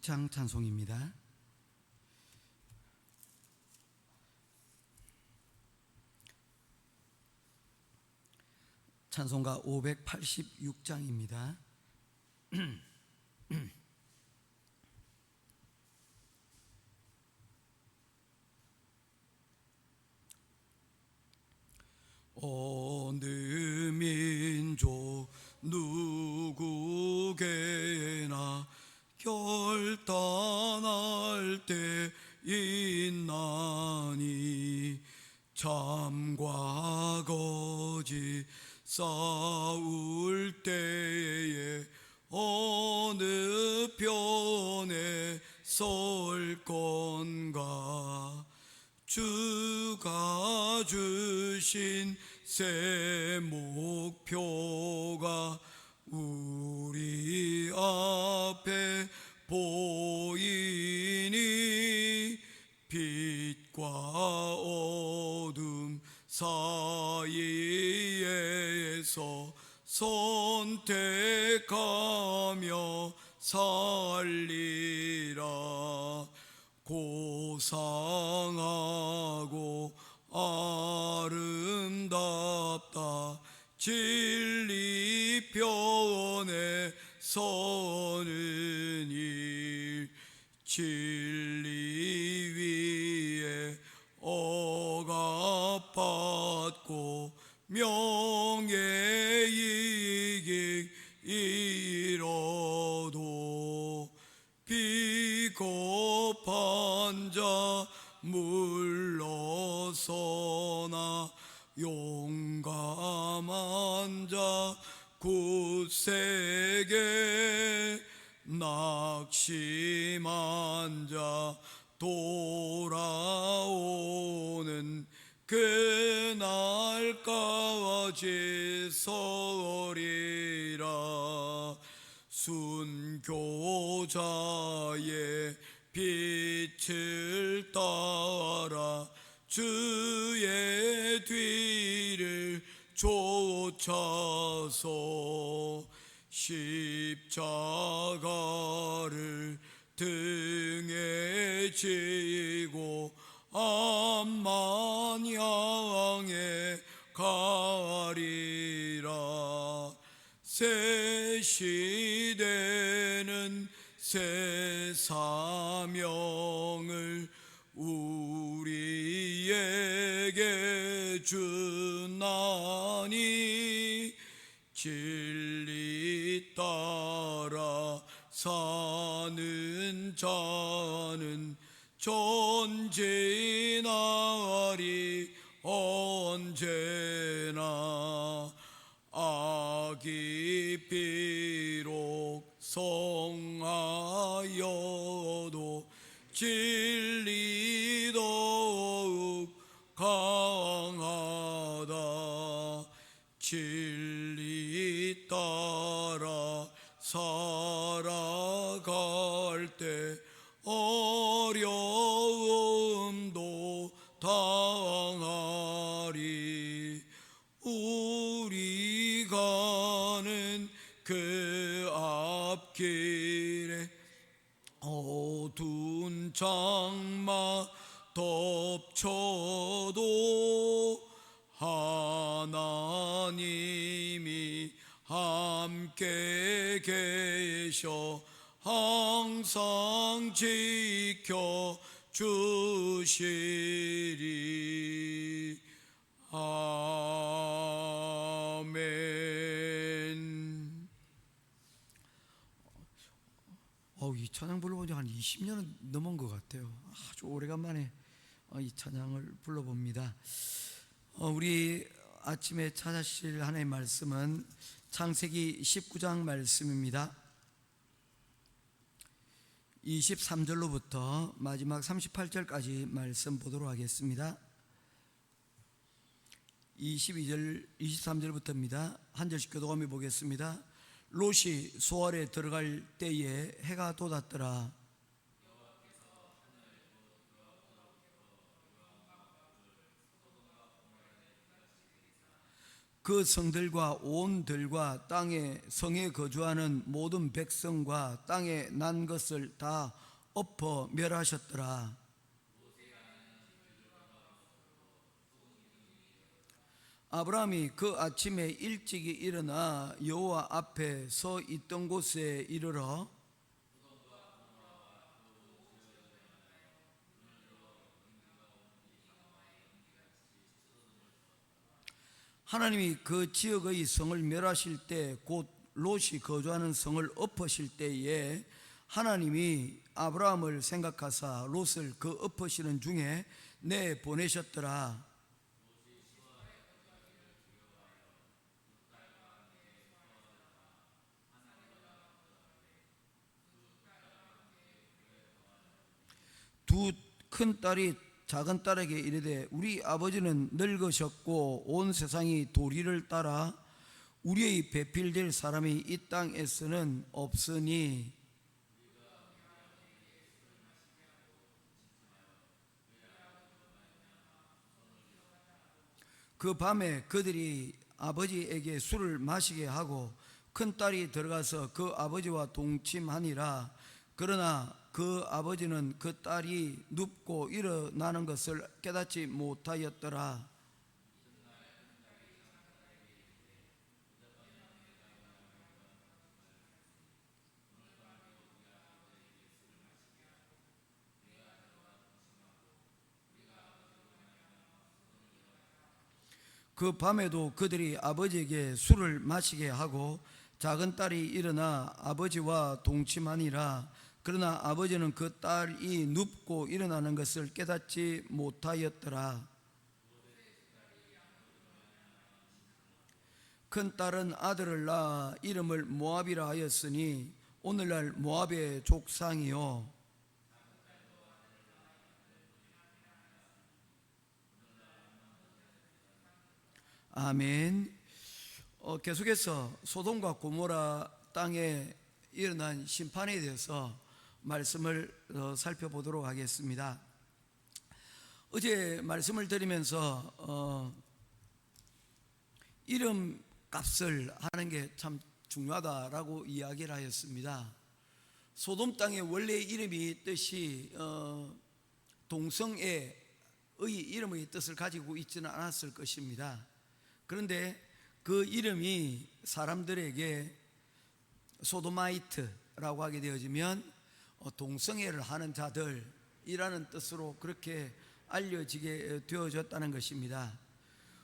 6장 찬송입니다. 찬송가 586장입니다. 어느 민족 누구게나 결단할 때 있나니 참과 거짓 싸울 때에 어느 편에 설 건가. 주가 주신 새 목표가 우리 앞에 보이니 빛과 어둠 사이에서 선택하며 살리라. 고상하고 아름답다 진리 편에 서는 일. 진리 위에 억압받고 명예이익 잃어도 비겁한 자 물러서나 용감한 자 굳세게 낙심한 자 돌아오는 그날까지 서리라. 순교자의 빛을 따라 주의 뒤를 쫓아서 십자가를 등에 지고 암만 향해 가리라. 새 시대는 새 사명을 우리에게 주나니 진리 따라 사는 자는 전진하리 언제나. 악이 비록 성하여도 진리 더욱 강하다. 진리 따라 살아갈 때 어려움도 당하리. 우리 가는 그 앞길에 어두운 장마 덮쳐도 하나님이 함께 계셔 항상 지켜 주시리. 아멘. 이 찬양 불러본 지 한 20년은 넘은 것 같아요. 아주 오래간만에 이 찬양을 불러봅니다. 우리 아침에 찾으실 하나님의 말씀은 창세기 19장 말씀입니다. 23절로부터 마지막 38절까지 말씀 보도록 하겠습니다. 22절, 23절부터입니다. 한 절씩 교독하며 보겠습니다. 롯이 소알에 들어갈 때에 해가 돋았더라. 그 성들과 온 들과 땅에 성에 거주하는 모든 백성과 땅에 난 것을 다 엎어 멸하셨더라. 아브라함이 그 아침에 일찍이 일어나 여호와 앞에 서 있던 곳에 이르러 하나님이 그 지역의 성을 멸하실 때 곧 롯이 거주하는 성을 엎으실 때에 하나님이 아브라함을 생각하사 롯을 그 엎으시는 중에 내 보내셨더라. 두 큰 딸이 작은 딸에게 이르되 우리 아버지는 늙으셨고 온 세상이 도리를 따라 우리의 배필될 사람이 이 땅에서는 없으니 그 밤에 그들이 아버지에게 술을 마시게 하고 큰 딸이 들어가서 그 아버지와 동침하니라. 그러나 그 아버지는 그 딸이 눕고 일어나는 것을 깨닫지 못하였더라. 그 밤에도 그들이 아버지에게 술을 마시게 하고 작은 딸이 일어나 아버지와 동침하니라. 그러나 아버지는 그 딸이 눕고 일어나는 것을 깨닫지 못하였더라. 큰 딸은 아들을 낳아 이름을 모압이라 하였으니 오늘날 모압의 족상이요. 아멘. 계속해서 소돔과 고모라 땅에 일어난 심판에 대해서 말씀을 살펴보도록 하겠습니다. 어제 말씀을 드리면서 이름 값을 하는 게 참 중요하다라고 이야기를 하였습니다. 소돔 땅의 원래 이름이 뜻이 동성애의 이름의 뜻을 가지고 있지는 않았을 것입니다. 그런데 그 이름이 사람들에게 소도마이트라고 하게 되어지면 동성애를 하는 자들이라는 뜻으로 그렇게 알려지게 되어졌다는 것입니다.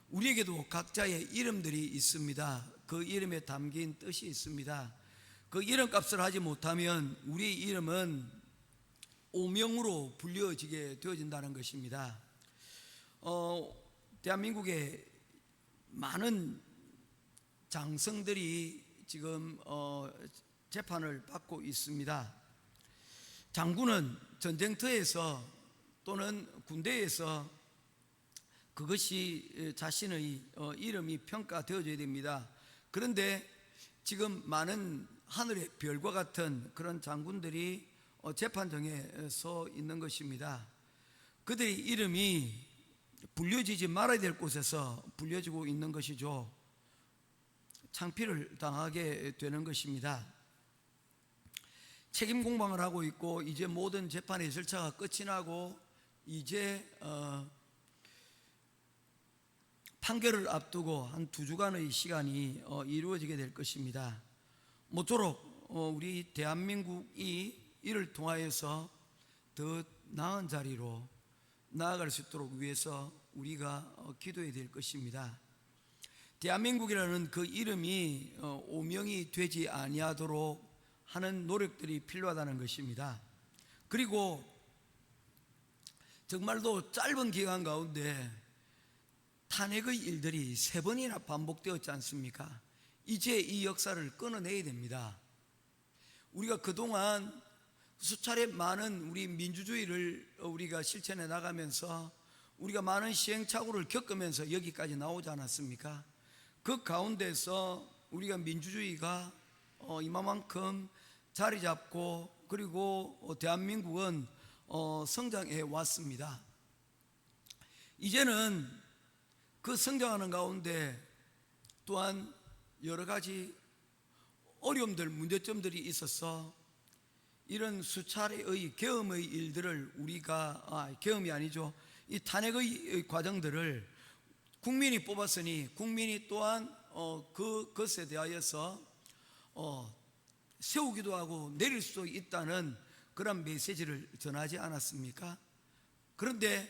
우리에게도 각자의 이름들이 있습니다. 그 이름에 담긴 뜻이 있습니다. 그 이름값을 하지 못하면 우리의 이름은 오명으로 불려지게 되어진다는 것입니다. 대한민국에 많은 장성들이 지금 재판을 받고 있습니다. 장군은 전쟁터에서 또는 군대에서 그것이 자신의 이름이 평가되어져야 됩니다. 그런데 지금 많은 하늘의 별과 같은 그런 장군들이 재판정에 서 있는 것입니다. 그들의 이름이 불려지지 말아야 될 곳에서 불려지고 있는 것이죠. 창피를 당하게 되는 것입니다. 책임 공방을 하고 있고 이제 모든 재판의 절차가 끝이 나고 이제 판결을 앞두고 한 2주간의 시간이 이루어지게 될 것입니다. 모쪼록 우리 대한민국이 이를 통하여서 더 나은 자리로 나아갈 수 있도록 위해서 우리가 기도해야 될 것입니다. 대한민국이라는 그 이름이 오명이 되지 아니하도록 하는 노력들이 필요하다는 것입니다. 그리고 정말로 짧은 기간 가운데 탄핵의 일들이 3번이나 반복되었지 않습니까? 이제 이 역사를 끊어내야 됩니다. 우리가 그동안 수차례 많은 우리 민주주의를 우리가 실천해 나가면서 우리가 많은 시행착오를 겪으면서 여기까지 나오지 않았습니까? 그 가운데서 우리가 민주주의가 이만큼 자리 잡고 그리고 대한민국은 성장해 왔습니다. 이제는 그 성장하는 가운데 또한 여러 가지 어려움들, 문제점들이 있어서 이런 수차례의 계엄의 일들을 우리가 계엄이 아니죠, 이 탄핵의 과정들을 국민이 뽑았으니 국민이 또한 그것에 대하여서 세우기도 하고 내릴 수도 있다는 그런 메시지를 전하지 않았습니까? 그런데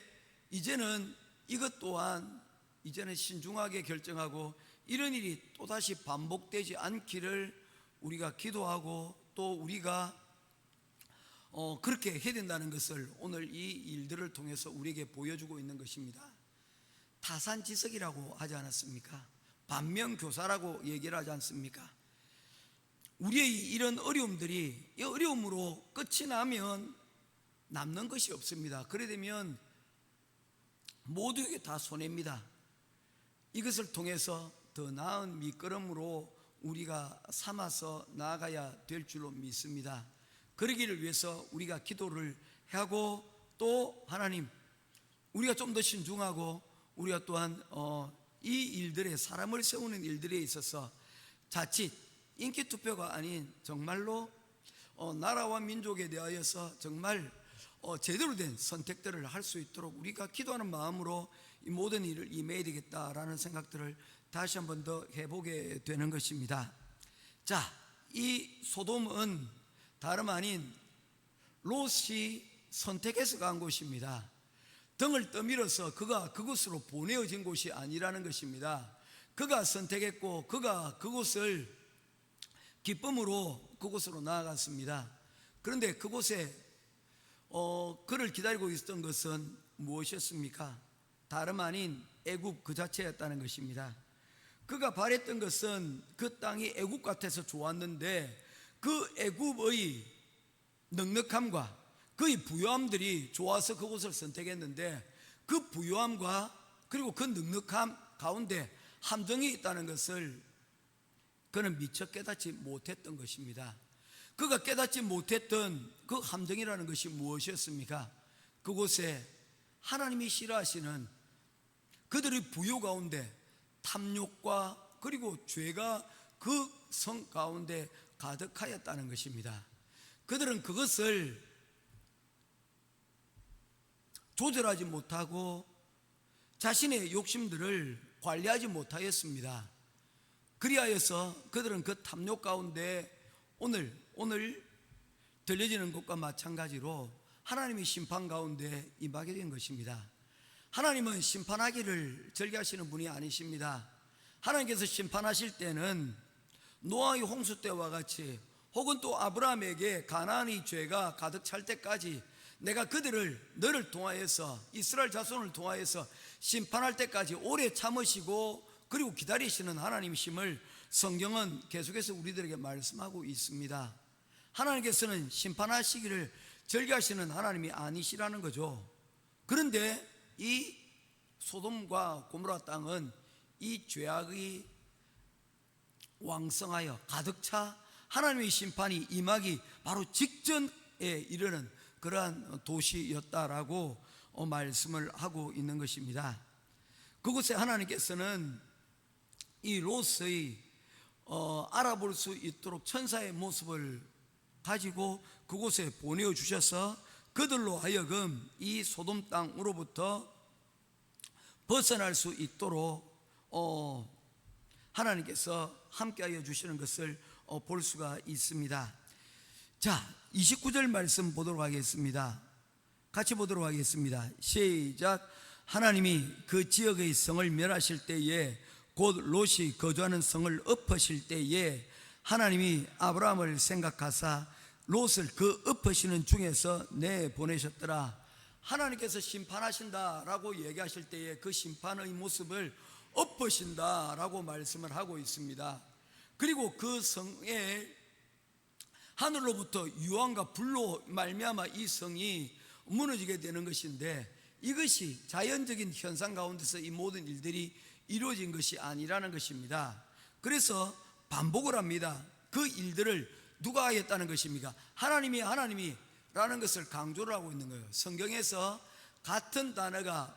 이제는 이것 또한 이제는 신중하게 결정하고 이런 일이 또다시 반복되지 않기를 우리가 기도하고 또 우리가 그렇게 해야 된다는 것을 오늘 이 일들을 통해서 우리에게 보여주고 있는 것입니다. 타산지석이라고 하지 않았습니까? 반면교사라고 얘기를 하지 않습니까? 우리의 이런 어려움들이 이 어려움으로 끝이 나면 남는 것이 없습니다. 그래 되면 모두에게 다 손해입니다. 이것을 통해서 더 나은 밑거름으로 우리가 삼아서 나아가야 될 줄로 믿습니다. 그러기를 위해서 우리가 기도를 하고 또 하나님, 우리가 좀 더 신중하고 우리가 또한 이 일들에, 사람을 세우는 일들에 있어서 자칫 인기투표가 아닌 정말로 나라와 민족에 대하여서 정말 제대로 된 선택들을 할 수 있도록 우리가 기도하는 마음으로 이 모든 일을 임해야 되겠다라는 생각들을 다시 한 번 더 해보게 되는 것입니다. 자, 이 소돔은 다름 아닌 롯이 선택해서 간 곳입니다. 등을 떠밀어서 그가 그곳으로 보내어진 곳이 아니라는 것입니다. 그가 선택했고 그가 그곳을 기쁨으로 그곳으로 나아갔습니다. 그런데 그곳에 그를 기다리고 있었던 것은 무엇이었습니까? 다름 아닌 애굽 그 자체였다는 것입니다. 그가 바랬던 것은 그 땅이 애굽 같아서 좋았는데 그 애굽의 넉넉함과 그의 부유함들이 좋아서 그곳을 선택했는데 그 부유함과 그리고 그 넉넉함 가운데 함정이 있다는 것을 그는 미처 깨닫지 못했던 것입니다. 그가 깨닫지 못했던 그 함정이라는 것이 무엇이었습니까? 그곳에 하나님이 싫어하시는 그들의 부유 가운데 탐욕과 그리고 죄가 그 성 가운데 가득하였다는 것입니다. 그들은 그것을 조절하지 못하고 자신의 욕심들을 관리하지 못하였습니다. 그리하여서 그들은 그 탐욕 가운데 오늘 들려지는 것과 마찬가지로 하나님의 심판 가운데 임하게 된 것입니다. 하나님은 심판하기를 즐겨하시는 분이 아니십니다. 하나님께서 심판하실 때는 노아의 홍수 때와 같이 혹은 또 아브라함에게 가나안의 죄가 가득 찰 때까지 내가 그들을 너를 통하여서 이스라엘 자손을 통하여서 심판할 때까지 오래 참으시고 그리고 기다리시는 하나님이심을 성경은 계속해서 우리들에게 말씀하고 있습니다. 하나님께서는 심판하시기를 즐겨하시는 하나님이 아니시라는 거죠. 그런데 이 소돔과 고모라 땅은 이 죄악이 왕성하여 가득 차 하나님의 심판이 임하기 바로 직전에 이르는 그러한 도시였다라고 말씀을 하고 있는 것입니다. 그곳에 하나님께서는 이 롯의 알아볼 수 있도록 천사의 모습을 가지고 그곳에 보내어 주셔서 그들로 하여금 이 소돔 땅으로부터 벗어날 수 있도록 하나님께서 함께하여 주시는 것을 볼 수가 있습니다. 자, 29절 말씀 보도록 하겠습니다. 같이 보도록 하겠습니다. 시작. 하나님이 그 지역의 성을 멸하실 때에 곧 롯이 거주하는 성을 엎으실 때에 하나님이 아브라함을 생각하사 롯을 그 엎으시는 중에서 내보내셨더라. 하나님께서 심판하신다라고 얘기하실 때에 그 심판의 모습을 엎으신다라고 말씀을 하고 있습니다. 그리고 그 성에 하늘로부터 유황과 불로 말미암아 이 성이 무너지게 되는 것인데 이것이 자연적인 현상 가운데서 이 모든 일들이 이루어진 것이 아니라는 것입니다. 그래서 반복을 합니다. 그 일들을 누가 하였다는 것입니까? 하나님이라는 것을 강조를 하고 있는 거예요. 성경에서 같은 단어가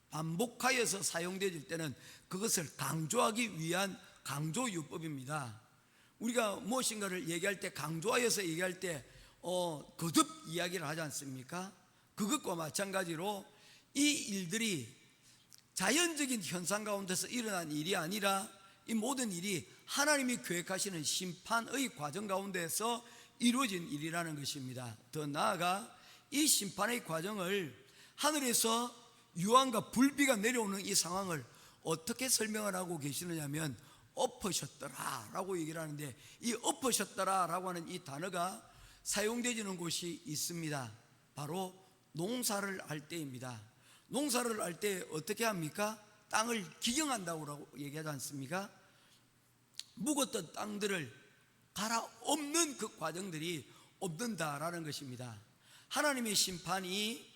반복하여서 사용될 때는 그것을 강조하기 위한 강조유법입니다. 우리가 무엇인가를 얘기할 때, 강조하여서 얘기할 때 거듭 이야기를 하지 않습니까? 그것과 마찬가지로 이 일들이 자연적인 현상 가운데서 일어난 일이 아니라 이 모든 일이 하나님이 계획하시는 심판의 과정 가운데서 이루어진 일이라는 것입니다. 더 나아가 이 심판의 과정을 하늘에서 유황과 불비가 내려오는 이 상황을 어떻게 설명을 하고 계시느냐면 엎으셨더라 라고 얘기를 하는데, 이 엎으셨더라 라고 하는 이 단어가 사용되지는 곳이 있습니다. 바로 농사를 할 때입니다. 농사를 할 때 어떻게 합니까? 땅을 기경한다고 얘기하지 않습니까? 묵었던 땅들을 갈아엎는 그 과정들이 없는다라는 것입니다. 하나님의 심판이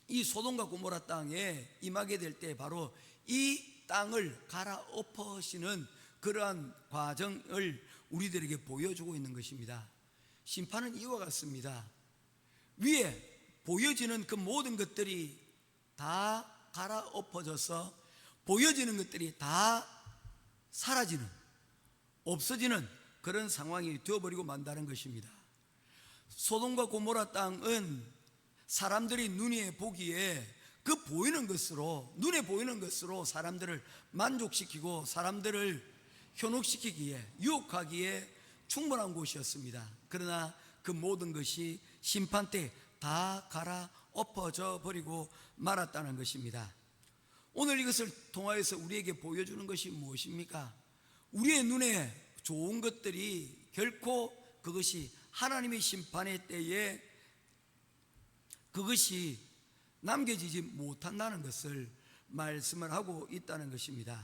이 소돔과 고모라 땅에 임하게 될 때 바로 이 땅을 갈아엎으시는 그러한 과정을 우리들에게 보여주고 있는 것입니다. 심판은 이와 같습니다. 위에 보여지는 그 모든 것들이 다 갈아엎어져서 보여지는 것들이 다 사라지는, 없어지는 그런 상황이 되어버리고 만다는 것입니다. 소돔과 고모라 땅은 사람들이 눈에 보기에 그 보이는 것으로, 눈에 보이는 것으로 사람들을 만족시키고 사람들을 현혹시키기에, 유혹하기에 충분한 곳이었습니다. 그러나 그 모든 것이 심판 때 다 갈아엎어져 버리고 말았다는 것입니다. 오늘 이것을 통하여서 우리에게 보여주는 것이 무엇입니까? 우리의 눈에 좋은 것들이 결코 그것이 하나님의 심판의 때에 그것이 남겨지지 못한다는 것을 말씀을 하고 있다는 것입니다.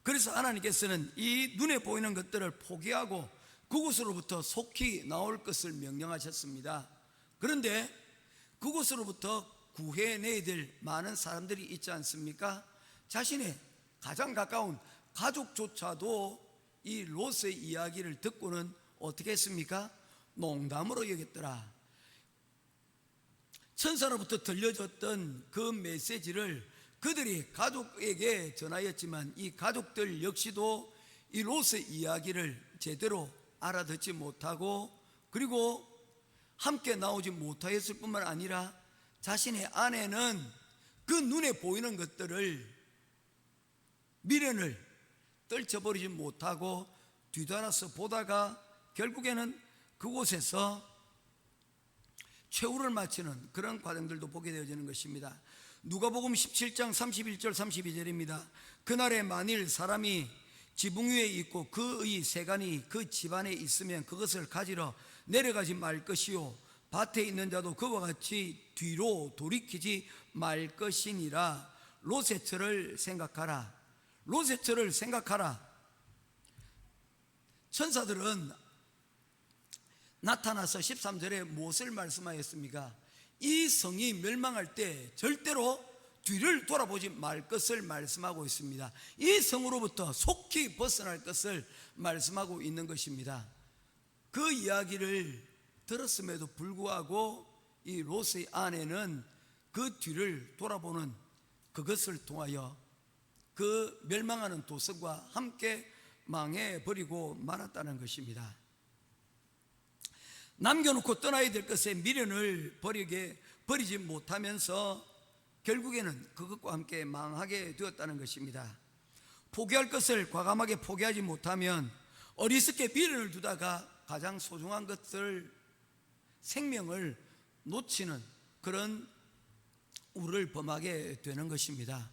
그래서 하나님께서는 이 눈에 보이는 것들을 포기하고 그곳으로부터 속히 나올 것을 명령하셨습니다. 그런데 그곳으로부터 구해내야 될 많은 사람들이 있지 않습니까? 자신의 가장 가까운 가족조차도 이 롯의 이야기를 듣고는 어떻게 했습니까? 농담으로 여겼더라. 천사로부터 들려줬던 그 메시지를 그들이 가족에게 전하였지만 이 가족들 역시도 이 롯의 이야기를 제대로 알아듣지 못하고, 그리고 함께 나오지 못하였을 뿐만 아니라 자신의 아내는 그 눈에 보이는 것들을, 미련을 떨쳐버리지 못하고 뒤돌아서 보다가 결국에는 그곳에서 최후를 마치는 그런 과정들도 보게 되어지는 것입니다. 누가복음 17장 31절 32절입니다. 그날에 만일 사람이 지붕 위에 있고 그의 세간이 그 집안에 있으면 그것을 가지러 내려가지 말 것이요 밭에 있는 자도 그와 같이 뒤로 돌이키지 말 것이니라. 롯의 터를 생각하라. 롯의 터를 생각하라. 천사들은 나타나서 13절에 무엇을 말씀하였습니까? 이 성이 멸망할 때 절대로 뒤를 돌아보지 말 것을 말씀하고 있습니다. 이 성으로부터 속히 벗어날 것을 말씀하고 있는 것입니다. 그 이야기를 들었음에도 불구하고 이 롯의 아내는 그 뒤를 돌아보는 그것을 통하여 그 멸망하는 도성과 함께 망해버리고 말았다는 것입니다. 남겨놓고 떠나야 될 것에 미련을 버리지 못하면서 결국에는 그것과 함께 망하게 되었다는 것입니다. 포기할 것을 과감하게 포기하지 못하면 어리석게 미련을 두다가 가장 소중한 것들, 생명을 놓치는 그런 우를 범하게 되는 것입니다.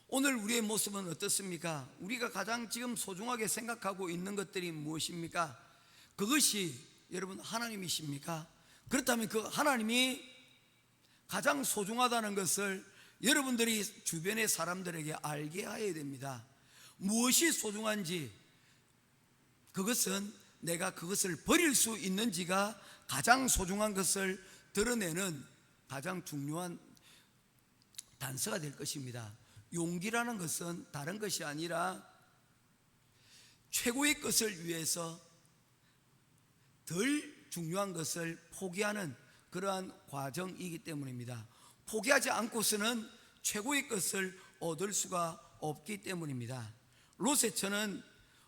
오늘 우리의 모습은 어떻습니까? 우리가 가장 지금 소중하게 생각하고 있는 것들이 무엇입니까? 그것이 여러분 하나님이십니까? 그렇다면 그 하나님이 가장 소중하다는 것을 여러분들이 주변의 사람들에게 알게 해야 됩니다. 무엇이 소중한지, 그것은 내가 그것을 버릴 수 있는지가 가장 소중한 것을 드러내는 가장 중요한 단서가 될 것입니다. 용기라는 것은 다른 것이 아니라 최고의 것을 위해서 덜 중요한 것을 포기하는 그러한 과정이기 때문입니다. 포기하지 않고서는 최고의 것을 얻을 수가 없기 때문입니다. 롯의 처는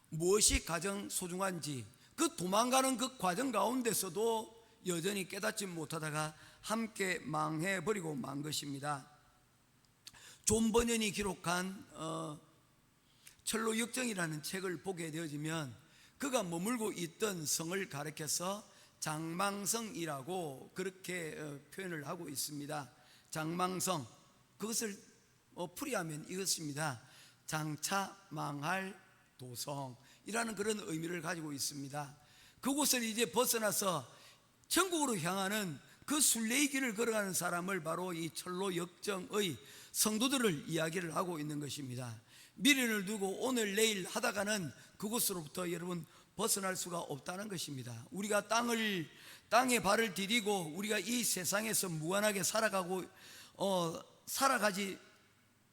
무엇이 가장 소중한지 그 도망가는 그 과정 가운데서도 여전히 깨닫지 못하다가 함께 망해버리고 만 것입니다. 존 버년이 기록한 철로 역정이라는 책을 보게 되어지면 그가 머물고 있던 성을 가리켜서 장망성이라고 그렇게 표현을 하고 있습니다. 장망성, 그것을 풀이하면 이것입니다. 장차 망할 도성이라는 그런 의미를 가지고 있습니다. 그곳을 이제 벗어나서 천국으로 향하는 그 순례의 길을 걸어가는 사람을 바로 이 철로 역정의 성도들을 이야기를 하고 있는 것입니다. 미련을 두고 오늘 내일 하다가는 그곳으로부터 여러분 벗어날 수가 없다는 것입니다. 우리가 땅에 발을 디디고 우리가 이 세상에서 무한하게 살아가지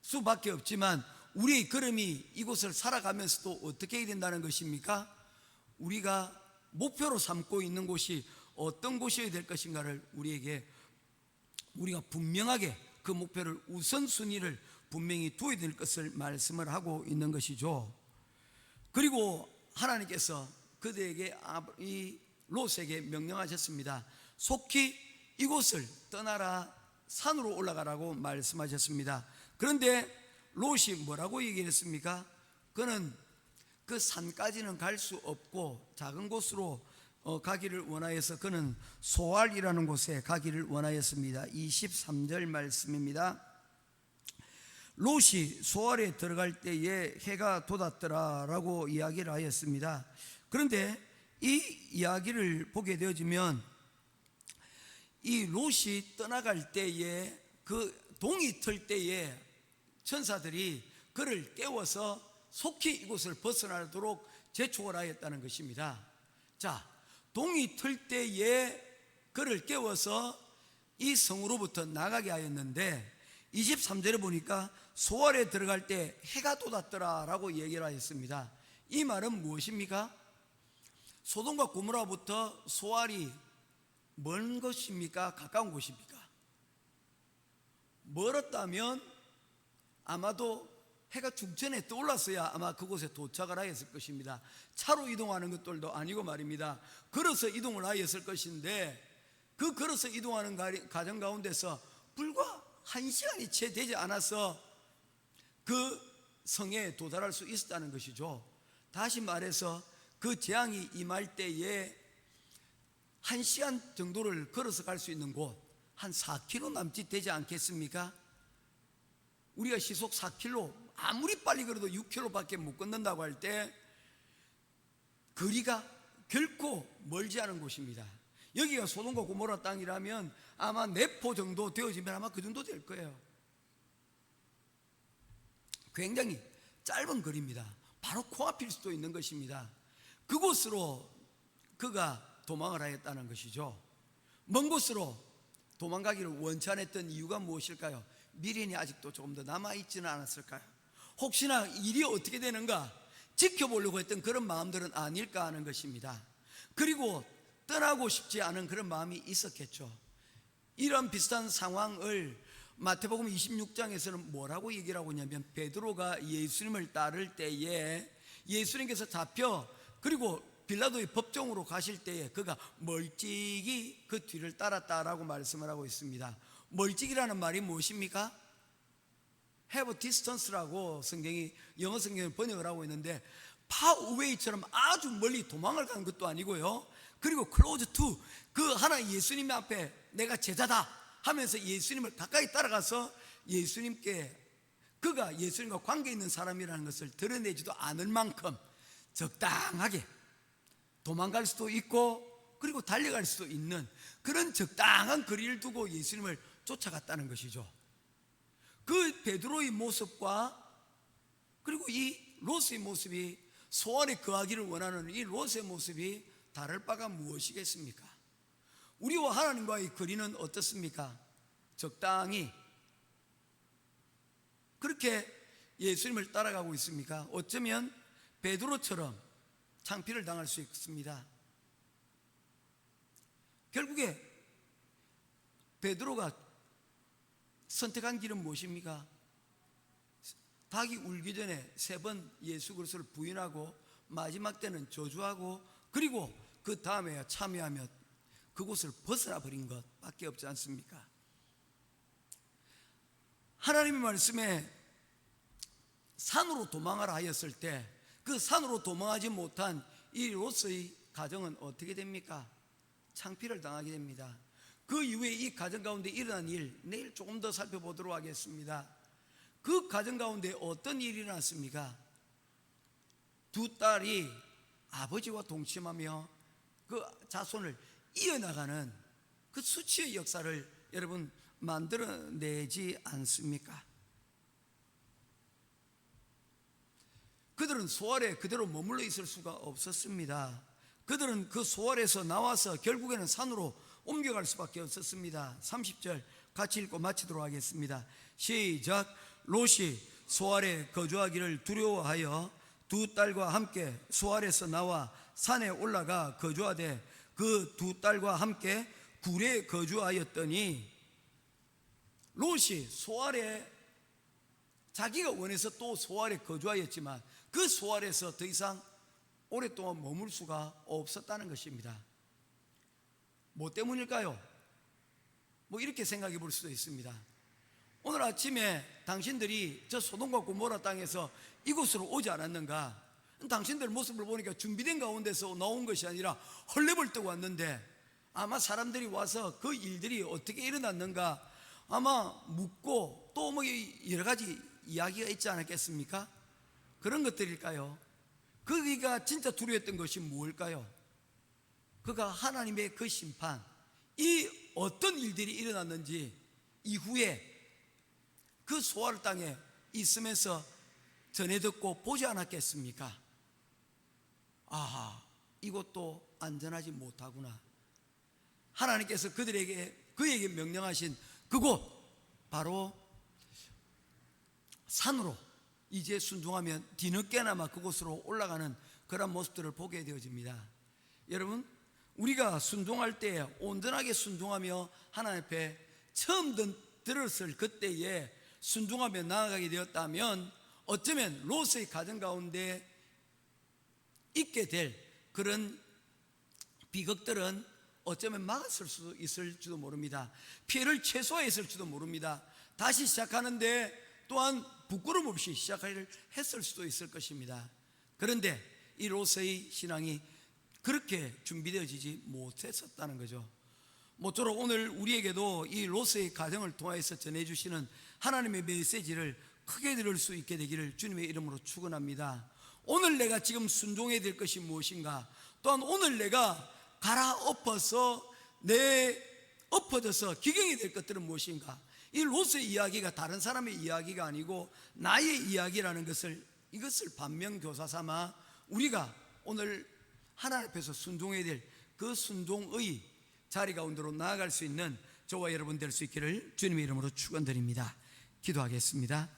수밖에 없지만 우리의 걸음이 이곳을 살아가면서도 어떻게 해야 된다는 것입니까? 우리가 목표로 삼고 있는 곳이 어떤 곳이어야 될 것인가를 우리가 분명하게 그 목표를 우선순위를 분명히 두어야 될 것을 말씀을 하고 있는 것이죠. 그리고 하나님께서 그들에게 이 롯에게 명령하셨습니다. 속히 이곳을 떠나라, 산으로 올라가라고 말씀하셨습니다. 그런데 롯이 뭐라고 얘기했습니까? 그는 그 산까지는 갈 수 없고 작은 곳으로 가기를 원하여서 그는 소알이라는 곳에 가기를 원하였습니다. 23절 말씀입니다. 롯이 소알에 들어갈 때에 해가 돋았더라 라고 이야기를 하였습니다. 그런데 이 이야기를 보게 되어지면 이 롯이 떠나갈 때에 그 동이 틀 때에 천사들이 그를 깨워서 속히 이곳을 벗어나도록 재촉을 하였다는 것입니다. 자, 동이 틀 때에 그를 깨워서 이 성으로부터 나가게 하였는데 23절에 보니까 소알에 들어갈 때 해가 돋았더라 라고 얘기를 하였습니다. 이 말은 무엇입니까? 소돔과 고모라부터 소알이 먼 것입니까? 가까운 곳입니까? 멀었다면 아마도 해가 중천에 떠올랐어야 아마 그곳에 도착을 하였을 것입니다. 차로 이동하는 것들도 아니고 말입니다. 걸어서 이동을 하였을 것인데 그 걸어서 이동하는 과정 가운데서 불과 1시간이 채 되지 않아서 그 성에 도달할 수 있었다는 것이죠. 다시 말해서 그 재앙이 임할 때에 1시간 정도를 걸어서 갈 수 있는 곳, 한 4km 남짓 되지 않겠습니까? 우리가 시속 4km, 아무리 빨리 걸어도 6km밖에 못 걷는다고 할 때 거리가 결코 멀지 않은 곳입니다. 여기가 소돔과 고모라 땅이라면 아마 네포 정도 되어지면 아마 그 정도 될 거예요. 굉장히 짧은 거리입니다. 바로 코앞일 수도 있는 것입니다. 그곳으로 그가 도망을 하였다는 것이죠. 먼 곳으로 도망가기를 원치 않았던 이유가 무엇일까요? 미련이 아직도 조금 더 남아있지는 않았을까요? 혹시나 일이 어떻게 되는가 지켜보려고 했던 그런 마음들은 아닐까 하는 것입니다. 그리고 떠나고 싶지 않은 그런 마음이 있었겠죠. 이런 비슷한 상황을 마태복음 26장에서는 뭐라고 얘기를 하고 있냐면 베드로가 예수님을 따를 때에 예수님께서 잡혀 그리고 빌라도의 법정으로 가실 때에 그가 멀찍이 그 뒤를 따랐다라고 말씀을 하고 있습니다. 멀찍이라는 말이 무엇입니까? have a distance라고 영어 성경에 번역을 하고 있는데 far away처럼 아주 멀리 도망을 가는 것도 아니고요. 그리고 close to 그 하나 예수님 앞에 내가 제자다 하면서 예수님을 가까이 따라가서 그가 예수님과 관계 있는 사람이라는 것을 드러내지도 않을 만큼 적당하게 도망갈 수도 있고 그리고 달려갈 수도 있는 그런 적당한 거리를 두고 예수님을 쫓아갔다는 것이죠. 그 베드로의 모습과 그리고 이 롯의 모습이 소알에 거하기를 원하는 이 롯의 모습이 다를 바가 무엇이겠습니까? 우리와 하나님과의 거리는 어떻습니까? 적당히 그렇게 예수님을 따라가고 있습니까? 어쩌면 베드로처럼 창피를 당할 수 있습니다. 결국에 베드로가 선택한 길은 무엇입니까? 닭이 울기 전에 3번 예수 그리스도를 부인하고 마지막 때는 저주하고 그리고 그 다음에 참여하며 그곳을 벗어나 버린 것밖에 없지 않습니까? 하나님의 말씀에 산으로 도망하라 하였을 때 그 산으로 도망하지 못한 이 롯의 가정은 어떻게 됩니까? 창피를 당하게 됩니다. 그 이후에 이 가정 가운데 일어난 일, 내일 조금 더 살펴보도록 하겠습니다. 그 가정 가운데 어떤 일이 일어났습니까? 2딸이 아버지와 동침하며 그 자손을 이어나가는 그 수치의 역사를 여러분 만들어내지 않습니까? 그들은 소알에 그대로 머물러 있을 수가 없었습니다. 그들은 그 소알에서 나와서 결국에는 산으로 옮겨갈 수밖에 없었습니다. 30절 같이 읽고 마치도록 하겠습니다. 시작. 롯이 소알에 거주하기를 두려워하여 2딸과 함께 소알에서 나와 산에 올라가 거주하되 그 2딸과 함께 굴에 거주하였더니 롯이 소알에 자기가 원해서 또 소알에 거주하였지만 그 소알에서 더 이상 오랫동안 머물 수가 없었다는 것입니다. 뭐 때문일까요? 뭐 이렇게 생각해 볼 수도 있습니다. 오늘 아침에 당신들이 저 소돔과 고모라 땅에서 이곳으로 오지 않았는가? 당신들 모습을 보니까 준비된 가운데서 나온 것이 아니라 헐레벌떡 왔는데 아마 사람들이 와서 그 일들이 어떻게 일어났는가 아마 묻고 또 뭐 여러 가지 이야기가 있지 않았겠습니까? 그런 것들일까요? 그가 진짜 두려웠던 것이 무엇일까요? 그가 하나님의 그 심판, 이 어떤 일들이 일어났는지 이후에 그 소알 땅에 있으면서 전해 듣고 보지 않았겠습니까? 아하, 이것도 안전하지 못하구나. 하나님께서 그에게 명령하신 그곳 바로 산으로 이제 순종하면 뒤늦게나마 그곳으로 올라가는 그런 모습들을 보게 되어집니다. 여러분, 우리가 순종할 때 온전하게 순종하며 하나님 앞에 처음 들었을 그때에 순종하며 나아가게 되었다면 어쩌면 롯의 가정 가운데 있게 될 그런 비극들은 어쩌면 막았을 수도 있을지도 모릅니다. 피해를 최소화했을지도 모릅니다. 다시 시작하는데 또한 부끄럼 없이 시작을 했을 수도 있을 것입니다. 그런데 이 롯의 신앙이 그렇게 준비되어지지 못했었다는 거죠. 모쪼록 오늘 우리에게도 이 롯의 가정을 통해서 전해주시는 하나님의 메시지를 크게 들을 수 있게 되기를 주님의 이름으로 축원합니다. 오늘 내가 지금 순종해야 될 것이 무엇인가? 또한 오늘 내가 갈아엎어서 엎어져서 기경이 될 것들은 무엇인가? 이 롯의 이야기가 다른 사람의 이야기가 아니고 나의 이야기라는 이것을 반면교사 삼아 우리가 오늘 하나님 앞에서 순종해야 될 그 순종의 자리 가운데로 나아갈 수 있는 저와 여러분 될 수 있기를 주님의 이름으로 축원드립니다. 기도하겠습니다.